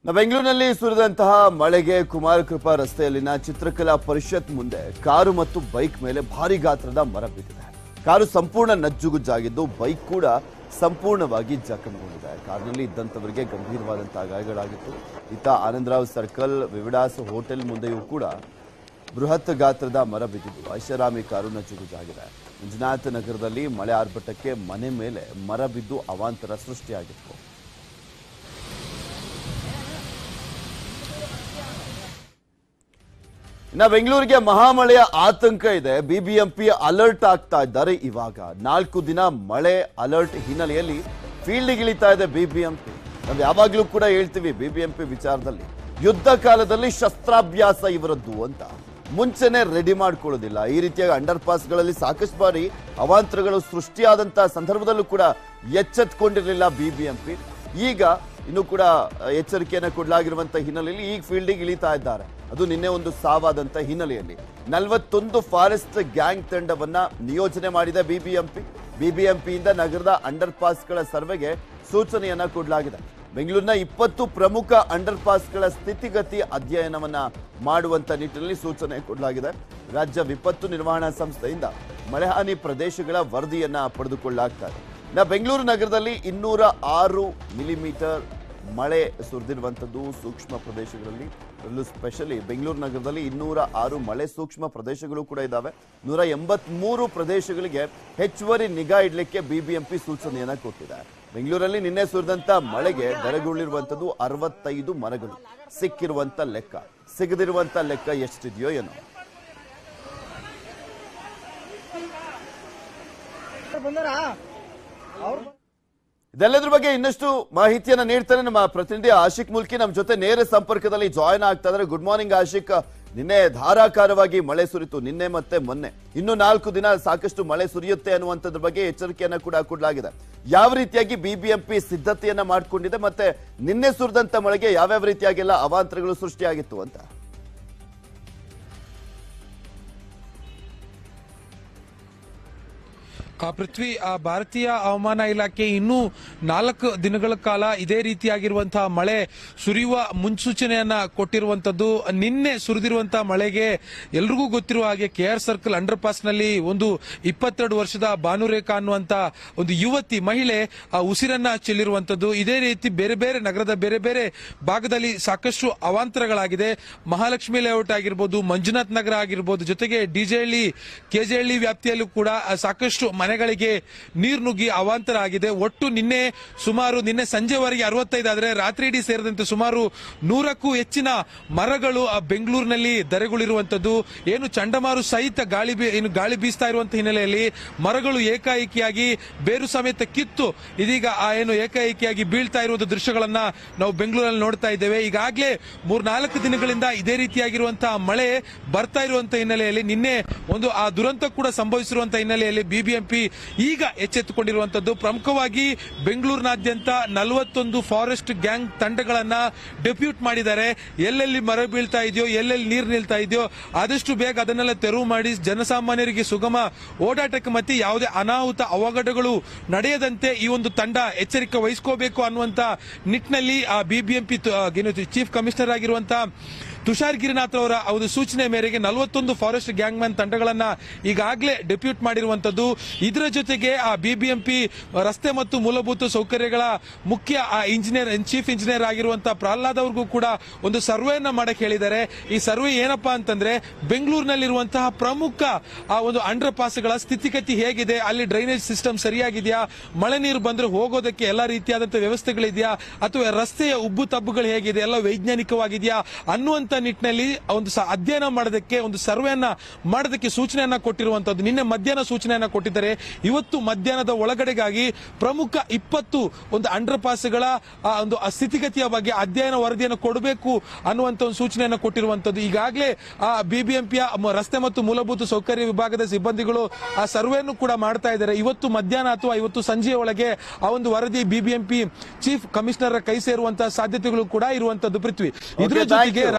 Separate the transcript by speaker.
Speaker 1: ಬೆಂಗಳೂರಿನಲ್ಲಿ ಸುರಿದಂತಹ ಮಳೆಗೆ ಕುಮಾರ ಕೃಪಾ ರಸ್ತೆಯಲ್ಲಿನ ಚಿತ್ರಕಲಾ ಪರಿಷತ್ ಮುಂದೆ ಕಾರು ಮತ್ತು ಬೈಕ್ ಮೇಲೆ ಭಾರಿ ಗಾತ್ರದ ಮರ ಬಿದ್ದಿದೆ. ಕಾರು ಸಂಪೂರ್ಣ ನಜ್ಜುಗುಜ್ಜಾಗಿದ್ದು ಬೈಕ್ ಕೂಡ ಸಂಪೂರ್ಣವಾಗಿ ಜಖಂಗೊಂಡಿದೆ. ಕಾರಿನಲ್ಲಿ ಇದ್ದಂತವರಿಗೆ ಗಂಭೀರವಾದಂತಹ ಗಾಯಗಳಾಗಿತ್ತು. ಇತ್ತ ಆನಂದರಾವ್ ಸರ್ಕಲ್ ವಿವಿಡಾಸ್ ಹೋಟೆಲ್ ಮುಂದೆಯೂ ಕೂಡ ಬೃಹತ್ ಗಾತ್ರದ ಮರ ಬಿದ್ದಿದ್ದು ಐಷಾರಾಮಿ ಕಾರು ನಜ್ಜುಗುಜ್ಜಾಗಿದೆ. ಮಂಜುನಾಥ ನಗರದಲ್ಲಿ ಮಳೆ ಆರ್ಭಟಕ್ಕೆ ಮನೆ ಮೇಲೆ ಮರ ಬಿದ್ದು ಅವಾಂತರ ಸೃಷ್ಟಿಯಾಗಿತ್ತು. ಇನ್ನು ಬೆಂಗಳೂರಿಗೆ ಮಹಾಮಳೆಯ ಆತಂಕ ಇದೆ. ಬಿಬಿಎಂಪಿ ಅಲರ್ಟ್ ಆಗ್ತಾ ಇದ್ದಾರೆ. ಇವಾಗ 4 ದಿನ ಮಳೆ ಅಲರ್ಟ್ ಹಿನ್ನೆಲೆಯಲ್ಲಿ ಫೀಲ್ಡ್ ಇಳಿತಾ ಇದೆ ಬಿಬಿಎಂಪಿ. ನಾವು ಯಾವಾಗ್ಲೂ ಕೂಡ ಹೇಳ್ತೀವಿ ಬಿಬಿಎಂಪಿ ವಿಚಾರದಲ್ಲಿ ಯುದ್ಧ ಕಾಲದಲ್ಲಿ ಶಸ್ತ್ರಾಭ್ಯಾಸ ಇವರದ್ದು ಅಂತ. ಮುಂಚೆನೆ ರೆಡಿ ಮಾಡ್ಕೊಳ್ಳೋದಿಲ್ಲ. ಈ ರೀತಿಯಾಗಿ ಅಂಡರ್ ಪಾಸ್ಗಳಲ್ಲಿ ಸಾಕಷ್ಟು ಬಾರಿ ಅವಾಂತರಗಳು ಸೃಷ್ಟಿಯಾದಂತಹ ಸಂದರ್ಭದಲ್ಲೂ ಕೂಡ ಎಚ್ಚೆತ್ತುಕೊಂಡಿರಲಿಲ್ಲ ಬಿಬಿಎಂಪಿ. ಈಗ ಇನ್ನೂ ಕೂಡ ಎಚ್ಚರಿಕೆಯನ್ನು ಕೊಡಲಾಗಿರುವಂತಹ ಹಿನ್ನೆಲೆಯಲ್ಲಿ ಈಗ ಫೀಲ್ಡಿಗೆ ಇಳಿತಾ ಇದ್ದಾರೆ. ಅದು ನಿನ್ನೆ ಒಂದು ಸಾವಾದಂತ ಹಿನ್ನೆಲೆಯಲ್ಲಿ 41 ಫಾರೆಸ್ಟ್ ಗ್ಯಾಂಗ್ ತಂಡವನ್ನ ನಿಯೋಜನೆ ಮಾಡಿದೆ ಬಿಬಿಎಂಪಿ. ಬಿಬಿಎಂಪಿಯಿಂದ ನಗರದ ಅಂಡರ್ ಪಾಸ್ಗಳ ಸರ್ವೆಗೆ ಸೂಚನೆಯನ್ನ ಕೊಡಲಾಗಿದೆ. ಬೆಂಗಳೂರಿನ 20 ಪ್ರಮುಖ ಅಂಡರ್ ಪಾಸ್ಗಳ ಸ್ಥಿತಿಗತಿ ಅಧ್ಯಯನವನ್ನ ಮಾಡುವಂತ ನಿಟ್ಟಿನಲ್ಲಿ ಸೂಚನೆ ಕೊಡಲಾಗಿದೆ. ರಾಜ್ಯ ವಿಪತ್ತು ನಿರ್ವಹಣಾ ಸಂಸ್ಥೆಯಿಂದ ಮಳೆಹಾನಿ ಪ್ರದೇಶಗಳ ವರದಿಯನ್ನ ಪಡೆದುಕೊಳ್ಳಲಾಗ್ತಾ ಇದೆ. ಬೆಂಗಳೂರು ನಗರದಲ್ಲಿ 206 ಮಿಲಿಮೀಟರ್ ಮಳೆ ಸುರಿದಿರುವಂಥದ್ದು ಸೂಕ್ಷ್ಮ ಪ್ರದೇಶಗಳಲ್ಲಿ. ಅದರಲ್ಲೂ ಸ್ಪೆಷಲಿ ಬೆಂಗಳೂರು ನಗರದಲ್ಲಿ 206 ಮಳೆ ಸೂಕ್ಷ್ಮ ಪ್ರದೇಶಗಳು ಕೂಡ ಇದ್ದಾವೆ. 183 ಪ್ರದೇಶಗಳಿಗೆ ಹೆಚ್ಚುವರಿ ನಿಗಾ ಇಡಲಿಕ್ಕೆ ಬಿಬಿಎಂಪಿ ಸೂಚನೆಯನ್ನ ಕೊಟ್ಟಿದೆ. ಬೆಂಗಳೂರಲ್ಲಿ ನಿನ್ನೆ ಸುರಿದಂತ ಮಳೆಗೆ ಧರೆಗುರುಳಿರುವಂಥದ್ದು 65 ಮರಗಳು. ಸಿಕ್ಕಿರುವಂತ ಲೆಕ್ಕ, ಸಿಗದಿರುವಂತ ಲೆಕ್ಕ ಎಷ್ಟಿದೆಯೋ ಏನೋ. ಇದೆಲ್ಲದ್ರ ಬಗ್ಗೆ ಇನ್ನಷ್ಟು ಮಾಹಿತಿಯನ್ನ ನೀಡ್ತಾರೆ ನಮ್ಮ ಪ್ರತಿನಿಧಿ ಆಶಿಕ್ ಮುಲ್ಕಿ ನಮ್ಮ ಜೊತೆ ನೇರ ಸಂಪರ್ಕದಲ್ಲಿ ಜಾಯ್ನ್ ಆಗ್ತಾ ಇದ್ದಾರೆ. Good morning Ashiq. ನಿನ್ನೆ ಧಾರಾಕಾರವಾಗಿ ಮಳೆ ಸುರಿತು, ನಿನ್ನೆ ಮತ್ತೆ ಮೊನ್ನೆ. ಇನ್ನು 4 ದಿನ ಸಾಕಷ್ಟು ಮಳೆ ಸುರಿಯುತ್ತೆ ಅನ್ನುವಂಥದ್ರ ಬಗ್ಗೆ ಎಚ್ಚರಿಕೆಯನ್ನ ಕೂಡ ಕೊಡಲಾಗಿದೆ. ಯಾವ ರೀತಿಯಾಗಿ ಬಿಬಿಎಂಪಿ ಸಿದ್ಧತೆಯನ್ನ ಮಾಡ್ಕೊಂಡಿದೆ, ಮತ್ತೆ ನಿನ್ನೆ ಸುರಿದಂತ ಮಳೆಗೆ ಯಾವ್ಯಾವ ರೀತಿಯಾಗೆಲ್ಲ ಅವಾಂತರಗಳು ಸೃಷ್ಟಿಯಾಗಿತ್ತು ಅಂತ?
Speaker 2: ಪೃಥ್ವಿ, ಭಾರತೀಯ ಹವಾಮಾನ ಇಲಾಖೆ ಇನ್ನೂ 4 ದಿನಗಳ ಕಾಲ ಇದೇ ರೀತಿಯಾಗಿರುವಂತಹ ಮಳೆ ಸುರಿಯುವ ಮುನ್ಸೂಚನೆಯನ್ನ ಕೊಟ್ಟಿರುವಂತದ್ದು. ನಿನ್ನೆ ಸುರಿದಿರುವಂತಹ ಮಳೆಗೆ ಎಲ್ರಿಗೂ ಗೊತ್ತಿರುವ ಹಾಗೆ ಕೆಆರ್ ಸರ್ಕಲ್ ಅಂಡರ್ ಪಾಸ್ ನಲ್ಲಿ ಒಂದು 22 ವರ್ಷದ ಭಾನುರೇಖಾ ಅನ್ನುವಂತ ಒಂದು ಯುವತಿ ಮಹಿಳೆ ಉಸಿರನ್ನ ಚೆಲ್ಲಿರುವಂತದ್ದು. ಇದೇ ರೀತಿ ಬೇರೆ ಬೇರೆ ನಗರದ ಬೇರೆ ಬೇರೆ ಭಾಗದಲ್ಲಿ ಸಾಕಷ್ಟು ಅವಾಂತರಗಳಾಗಿದೆ. ಮಹಾಲಕ್ಷ್ಮಿ ಲೇಔಟ್ ಆಗಿರ್ಬೋದು, ಮಂಜುನಾಥ್ ನಗರ ಆಗಿರ್ಬೋದು, ಜೊತೆಗೆ ಡಿಜೆಹಳ್ಳಿ, ಕೆಜೆಹಳ್ಳಿ ವ್ಯಾಪ್ತಿಯಲ್ಲೂ ಕೂಡ ಸಾಕಷ್ಟು ಮನೆಗಳಿಗೆ ನೀರು ನುಗ್ಗಿ ಅವಾಂತರ ಆಗಿದೆ. ಒಟ್ಟು ನಿನ್ನೆ ಸಂಜೆವರೆಗೆ 65 ಆದರೆ ರಾತ್ರಿ ಇಡೀ ಸೇರಿದಂತೆ ಸುಮಾರು 100ಕ್ಕೂ ಹೆಚ್ಚಿನ ಮರಗಳು ಬೆಂಗಳೂರಿನಲ್ಲಿ ಧರೆಗುಳಿರುವಂತದ್ದು. ಏನು ಚಂಡಮಾರುತ ಸಹಿತ ಗಾಳಿ ಬೀಸ್ತಾ ಇರುವಂತಹ ಹಿನ್ನೆಲೆಯಲ್ಲಿ ಮರಗಳು ಏಕಾಏಕಿಯಾಗಿ ಬೇರು ಸಮೇತ ಕಿತ್ತು ಇದೀಗ ಏನು ಏಕಾಏಕಿಯಾಗಿ ಬೀಳ್ತಾ ಇರುವುದು ದೃಶ್ಯಗಳನ್ನ ನಾವು ಬೆಂಗಳೂರಲ್ಲಿ ನೋಡ್ತಾ ಇದ್ದೇವೆ. ಈಗಾಗಲೇ 3-4 ದಿನಗಳಿಂದ ಇದೇ ರೀತಿಯಾಗಿರುವಂತಹ ಮಳೆ ಬರ್ತಾ ಇರುವಂತಹ ಹಿನ್ನೆಲೆಯಲ್ಲಿ ನಿನ್ನೆ ಒಂದು ಆ ದುರಂತ ಕೂಡ ಸಂಭವಿಸಿರುವಂತಹ ಹಿನ್ನೆಲೆಯಲ್ಲಿ ಬಿಬಿಎಂಪಿ ಈಗ ಎಚ್ಚೆತ್ತುಕೊಂಡಿರುವಂತದ್ದು. ಪ್ರಮುಖವಾಗಿ ಬೆಂಗಳೂರಿನಾದ್ಯಂತ 41 ಫಾರೆಸ್ಟ್ ಗ್ಯಾಂಗ್ ತಂಡಗಳನ್ನ ಡೆಪ್ಯೂಟ್ ಮಾಡಿದ್ದಾರೆ. ಎಲ್ಲೆಲ್ಲಿ ಮರ ಬೀಳ್ತಾ ಇದೆಯೋ, ಎಲ್ಲೆಲ್ಲಿ ನೀರು ನಿಲ್ತಾ ಇದೆಯೋ ಆದಷ್ಟು ಬೇಗ ಅದನ್ನೆಲ್ಲ ತೆರವು ಮಾಡಿ ಜನಸಾಮಾನ್ಯರಿಗೆ ಸುಗಮ ಓಡಾಟಕ್ಕೆ ಮತ್ತೆ ಯಾವುದೇ ಅನಾಹುತ ಅವಘಡಗಳು ನಡೆಯದಂತೆ ಈ ಒಂದು ತಂಡ ಎಚ್ಚರಿಕೆ ವಹಿಸಿಕೋಬೇಕು ಅನ್ನುವಂತ ನಿಟ್ಟಿನಲ್ಲಿ ಬಿಬಿಎಂಪಿ ಚೀಫ್ ಕಮಿಷನರ್ ಆಗಿರುವಂತಹ ತುಷಾರ್ ಗಿರಿನಾಥ್ ಅವರ ಒಂದು ಸೂಚನೆ ಮೇರೆಗೆ 41 ಫಾರೆಸ್ಟ್ ಗ್ಯಾಂಗ್ ಮ್ಯಾನ್ ತಂಡಗಳನ್ನ ಈಗಾಗಲೇ ಡೆಪ್ಯೂಟ್ ಮಾಡಿರುವಂತದ್ದು. ಇದರ ಜೊತೆಗೆ ಬಿಬಿಎಂಪಿ ರಸ್ತೆ ಮತ್ತು ಮೂಲಭೂತ ಸೌಕರ್ಯಗಳ ಮುಖ್ಯ ಚೀಫ್ ಇಂಜಿನಿಯರ್ ಆಗಿರುವಂತಹ ಪ್ರಹ್ಲಾದ್ ಅವ್ರಿಗೂ ಕೂಡ ಒಂದು ಸರ್ವೆಯನ್ನ ಮಾಡಕ್ಕೆ ಹೇಳಿದ್ದಾರೆ. ಈ ಸರ್ವೆ ಏನಪ್ಪಾ ಅಂತಂದ್ರೆ ಬೆಂಗಳೂರಿನಲ್ಲಿರುವಂತಹ ಪ್ರಮುಖ ಒಂದು ಅಂಡರ್ ಪಾಸ್ಗಳ ಸ್ಥಿತಿಗತಿ ಹೇಗಿದೆ, ಅಲ್ಲಿ ಡ್ರೈನೇಜ್ ಸಿಸ್ಟಮ್ ಸರಿಯಾಗಿದೆಯಾ, ಮಳೆ ನೀರು ಬಂದ್ರೆ ಹೋಗೋದಕ್ಕೆ ಎಲ್ಲಾ ರೀತಿಯಾದಂತಹ ವ್ಯವಸ್ಥೆಗಳಿದೆಯಾ, ಅಥವಾ ರಸ್ತೆಯ ಉಬ್ಬು ತಬ್ಬುಗಳು ಹೇಗಿದೆ, ಎಲ್ಲ ವೈಜ್ಞಾನಿಕವಾಗಿದೆಯಾ ಅನ್ನುವಂತ ನಿಟ್ಟಿನಲ್ಲಿ ಒಂದು ಅಧ್ಯಯನ ಮಾಡೋದಕ್ಕೆ, ಒಂದು ಸರ್ವೆಯನ್ನ ಮಾಡೋದಕ್ಕೆ ಸೂಚನೆಯನ್ನ ಕೊಟ್ಟಿರುವಂತದ್ದು. ನಿನ್ನೆ ಮಧ್ಯಾಹ್ನ ಸೂಚನೆಯನ್ನ ಕೊಟ್ಟಿದ್ದಾರೆ. ಇವತ್ತು ಮಧ್ಯಾಹ್ನದ ಒಳಗಡೆಗಾಗಿ ಪ್ರಮುಖ 20 ಒಂದು ಅಂಡರ್ ಪಾಸ್ಗಳ ಒಂದು ಸ್ಥಿತಿಗತಿಯ ಬಗ್ಗೆ ಅಧ್ಯಯನ ವರದಿಯನ್ನು ಕೊಡಬೇಕು ಅನ್ನುವಂತ ಒಂದು ಸೂಚನೆಯನ್ನ ಕೊಟ್ಟಿರುವಂತದ್ದು. ಈಗಾಗಲೇ ಬಿಬಿಎಂಪಿಯ ರಸ್ತೆ ಮತ್ತು ಮೂಲಭೂತ ಸೌಕರ್ಯ ವಿಭಾಗದ ಸಿಬ್ಬಂದಿಗಳು ಆ ಸರ್ವೆಯನ್ನು ಕೂಡ ಮಾಡ್ತಾ ಇದ್ದಾರೆ. ಇವತ್ತು ಮಧ್ಯಾಹ್ನ ಅಥವಾ ಇವತ್ತು ಸಂಜೆಯ ಒಳಗೆ ಆ ಒಂದು ವರದಿ ಬಿಬಿಎಂಪಿ ಚೀಫ್ ಕಮಿಷನರ್ ಕೈ ಸೇರುವಂತಹ ಸಾಧ್ಯತೆಗಳು ಕೂಡ ಇರುವಂತದ್ದು. ಪೃಥ್ವಿ, ಇದರ ಜೊತೆಗೆ